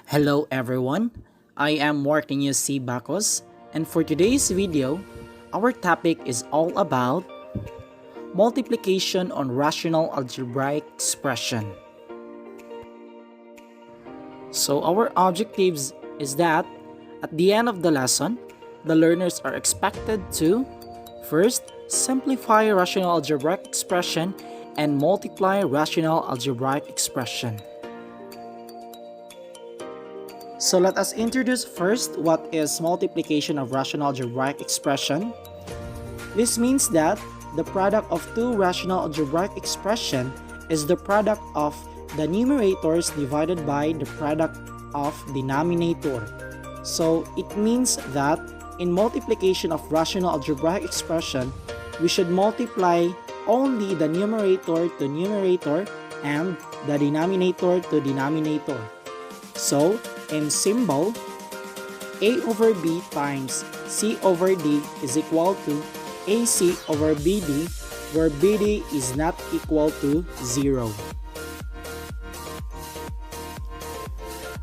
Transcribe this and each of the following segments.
Hello everyone, I am Martin C. Bacus, and for today's video, our topic is all about multiplication on rational algebraic expression. So our objectives is that at the end of the lesson, the learners are expected to first simplify rational algebraic expression and multiply rational algebraic expression. So let us introduce first what is multiplication of rational algebraic expression. This means that the product of two rational algebraic expression is the product of the numerators divided by the product of denominator. So it means that in multiplication of rational algebraic expression, we should multiply only the numerator to numerator and the denominator to denominator. So in symbol, A over B times C over D is equal to AC over BD, where BD is not equal to 0.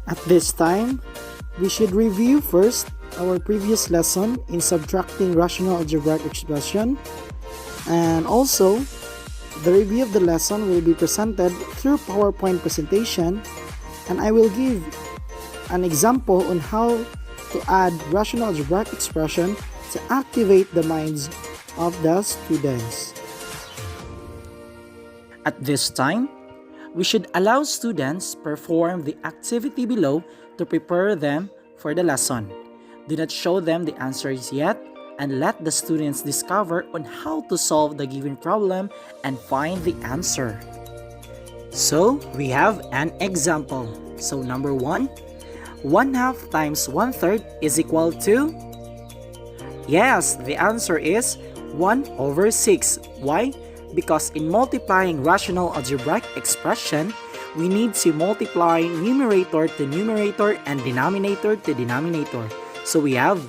At this time, we should review first our previous lesson in subtracting rational algebraic expression, and also the review of the lesson will be presented through PowerPoint presentation, and I will give an example on how to add rational algebraic expression to activate the minds of the students. At this time, we should allow students perform the activity below to prepare them for the lesson. Do not show them the answers yet, and let the students discover on how to solve the given problem and find the answer. So, we have an example. So, number 1, 1/2 times 1/3 is equal to? Yes, the answer is 1/6. Why? Because in multiplying rational algebraic expression, we need to multiply numerator to numerator and denominator to denominator. So we have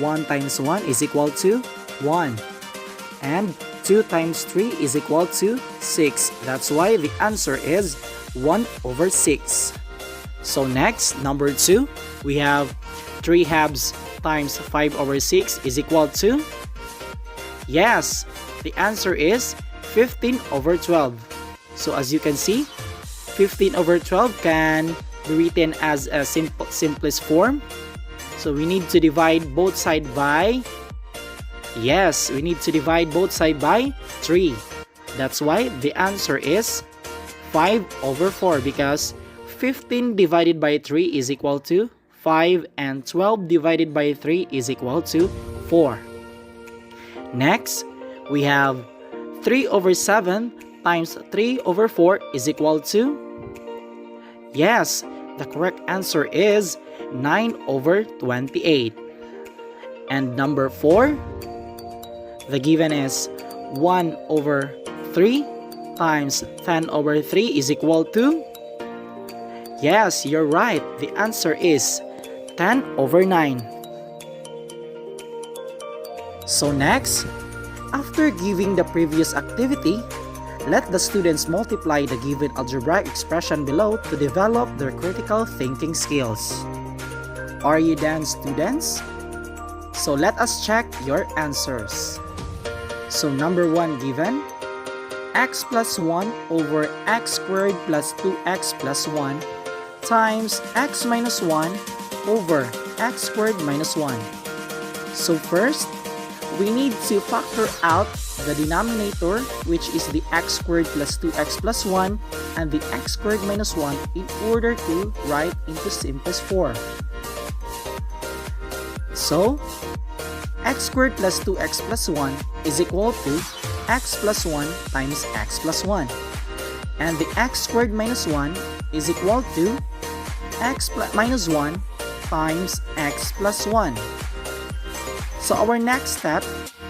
1 times 1 is equal to 1. And 2 times 3 is equal to 6. That's why the answer is 1/6. So next, number 2, we have 3/2 times 5/6 is equal to? Yes, the answer is 15/12. So as you can see, 15/12 can be written as a simplest form. So we need to divide both sides by, yes, we need to divide both sides by 3. That's why the answer is 5/4, because 15 divided by 3 is equal to 5, and 12 divided by 3 is equal to 4. Next, we have 3/7 times 3/4 is equal to? Yes, the correct answer is 9/28. And number 4, the given is 1/3 times 10/3 is equal to? Yes, you're right. The answer is 10/9. So next, after giving the previous activity, let the students multiply the given algebraic expression below to develop their critical thinking skills. Are you done, students? So let us check your answers. So number 1 given, x plus 1 over x squared plus 2x plus 1 times x minus 1 over x squared minus 1. So first, we need to factor out the denominator, which is the x squared plus 2x plus 1 and the x squared minus 1, in order to write into simplest form. So, x squared plus 2x plus 1 is equal to x plus 1 times x plus 1. And the x squared minus 1 is equal to x minus 1 times x plus 1. So our next step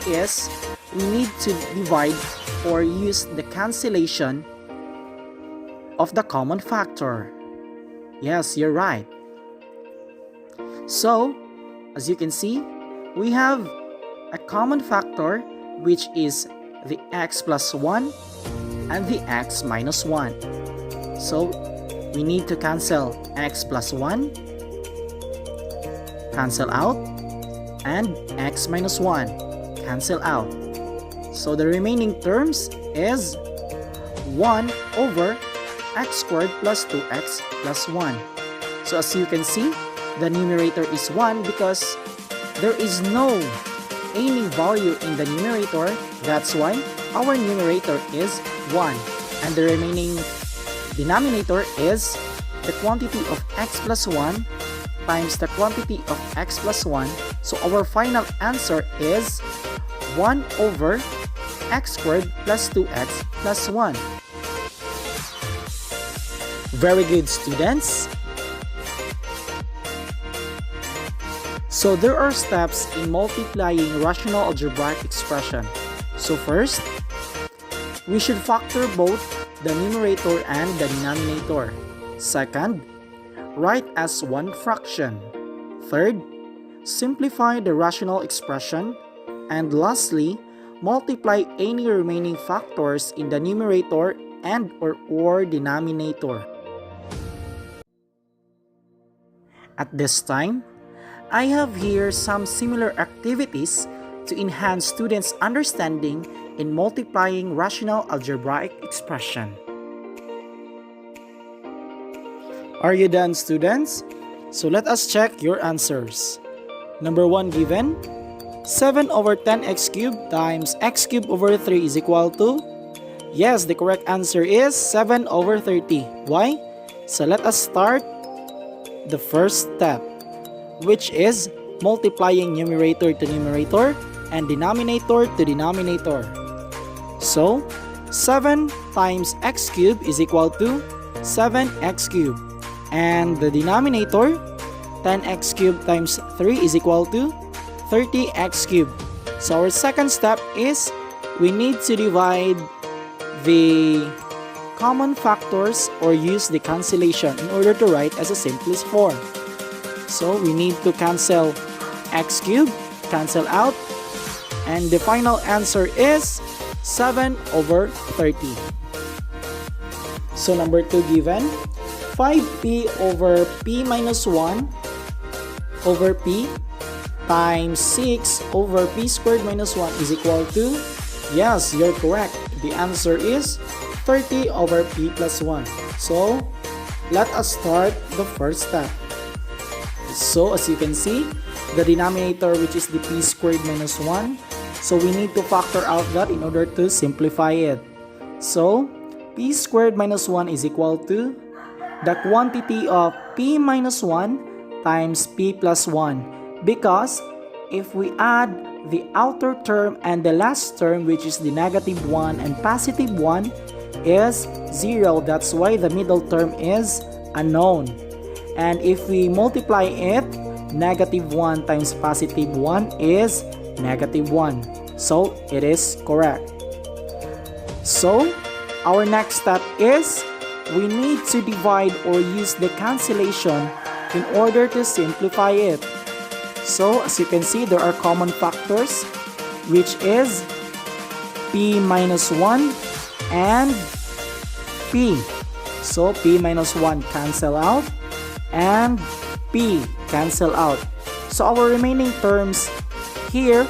is we need to divide or use the cancellation of the common factor. Yes, you're right. So, as you can see, we have a common factor, which is the x plus 1 and the x minus 1. So, we need to cancel x plus 1, cancel out, and x minus 1, cancel out. So the remaining terms is 1 over x squared plus 2x plus 1. So as you can see, the numerator is 1 because there is no any value in the numerator. That's why our numerator is 1. And the remaining denominator is the quantity of x plus 1 times the quantity of x plus 1. So our final answer is 1 over x squared plus 2x plus 1. Very good, students. So there are steps in multiplying rational algebraic expression. So first, we should factor both the numerator and the denominator. Second, write as one fraction. Third, simplify the rational expression. And lastly, multiply any remaining factors in the numerator and or denominator. At this time, I have here some similar activities to enhance students' understanding in multiplying rational algebraic expression. Are you done, students? So let us check your answers. Number 1 given, 7 over 10x cubed times x cubed over 3 is equal to? Yes, the correct answer is 7 over 30. Why? So let us start the first step, which is multiplying numerator to numerator and denominator to denominator. So, 7 times x cubed is equal to 7x cubed. And the denominator, 10x cubed times 3 is equal to 30x cubed. So our second step is we need to divide the common factors or use the cancellation in order to write as a simplest form. So we need to cancel x cubed, cancel out, and the final answer is 7 over 30. So number 2 given, 5p over p minus 1 over p times 6 over p squared minus 1 is equal to? Yes, you're correct. The answer is 30 over p plus 1. So let us start the first step. So as you can see, the denominator, which is the p squared minus 1, so we need to factor out that in order to simplify it. So p squared minus 1 is equal to the quantity of p minus 1 times p plus 1, because if we add the outer term and the last term, which is the negative 1 and positive 1, is 0. That's why the middle term is unknown. And if we multiply it, negative 1 times positive 1 is negative 1. So it is correct. So our next step is we need to divide or use the cancellation in order to simplify it. So as you can see, there are common factors, which is p minus 1 and p. So p minus 1 cancel out and p cancel out. So our remaining terms here,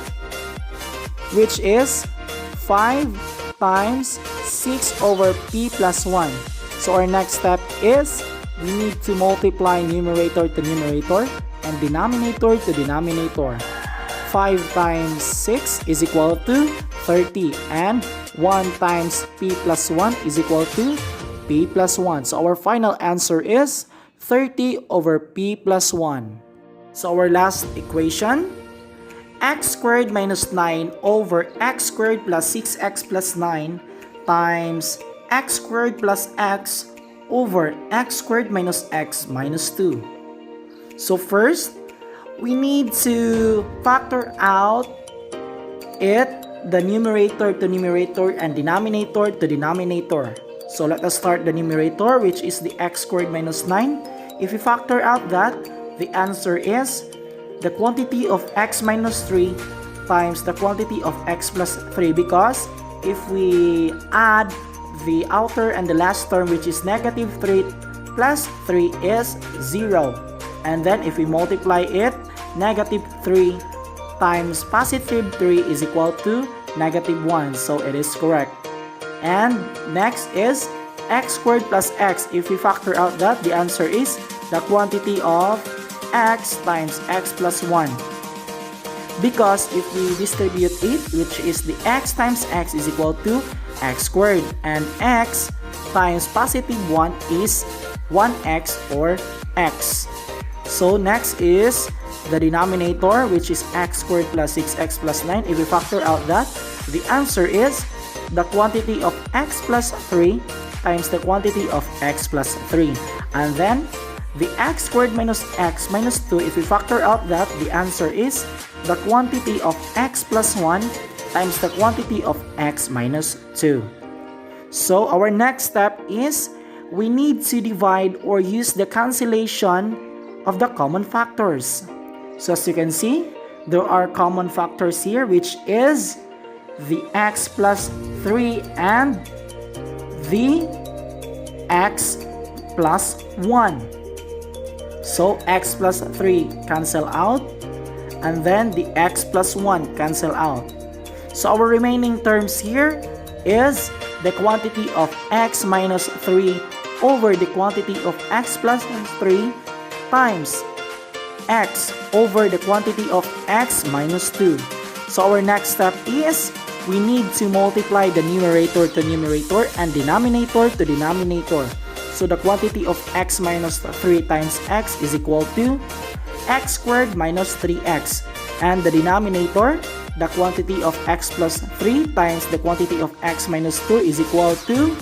which is 5 times 6 over p plus 1. So our next step is we need to multiply numerator to numerator and denominator to denominator. 5 times 6 is equal to 30, and 1 times p plus 1 is equal to p plus 1. So our final answer is 30 over p plus 1. So our last equation, x squared minus 9 over x squared plus 6x plus 9 times x squared plus x over x squared minus x minus 2. So first, we need to factor out the numerator to numerator and denominator to denominator. So let us start the numerator, which is the x squared minus 9. If we factor out that, the answer is the quantity of x minus 3 times the quantity of x plus 3, because if we add the outer and the last term, which is negative 3 plus 3 is 0. And then if we multiply it, negative 3 times positive 3 is equal to negative 1. So it is correct. And next is x squared plus x. If we factor out that, the answer is the quantity of x times x plus 1. Because if we distribute it, which is the x times x is equal to x squared, and x times positive 1 is 1x or x. So next is the denominator, which is x squared plus 6x plus 9. If we factor out that, the answer is the quantity of x plus 3 times the quantity of x plus 3. And then the x squared minus x minus 2, if we factor out that, the answer is the quantity of x plus 1 times the quantity of x minus 2. So our next step is we need to divide or use the cancellation of the common factors. So as you can see, there are common factors here, which is the x plus 3 and the x plus 1. So x plus 3 cancel out, and then the x plus 1 cancel out. So our remaining terms here is the quantity of x minus 3 over the quantity of x plus 3 times x over the quantity of x minus 2. So our next step is we need to multiply the numerator to numerator and denominator to denominator. So the quantity of x minus 3 times x is equal to x squared minus 3x. And the denominator, the quantity of x plus 3 times the quantity of x minus 2 is equal to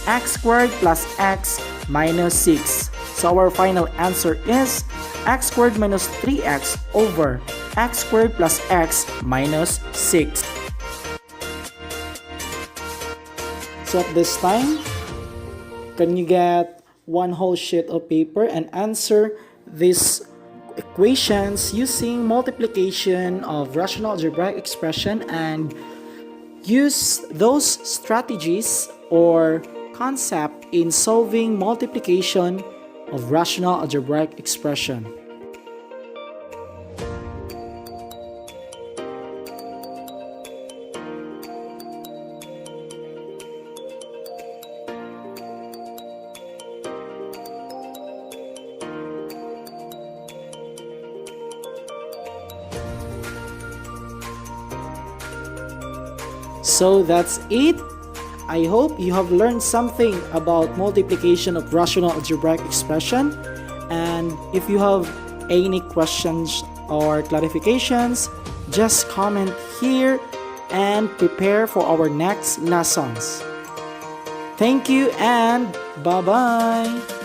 x squared plus x minus 6. So our final answer is x squared minus 3x over x squared plus x minus 6. So at this time, can you get one whole sheet of paper and answer these equations using multiplication of rational algebraic expression, and use those strategies or concept in solving multiplication of rational algebraic expression. So that's it. I hope you have learned something about multiplication of rational algebraic expression. And if you have any questions or clarifications, just comment here and prepare for our next lessons. Thank you and bye-bye.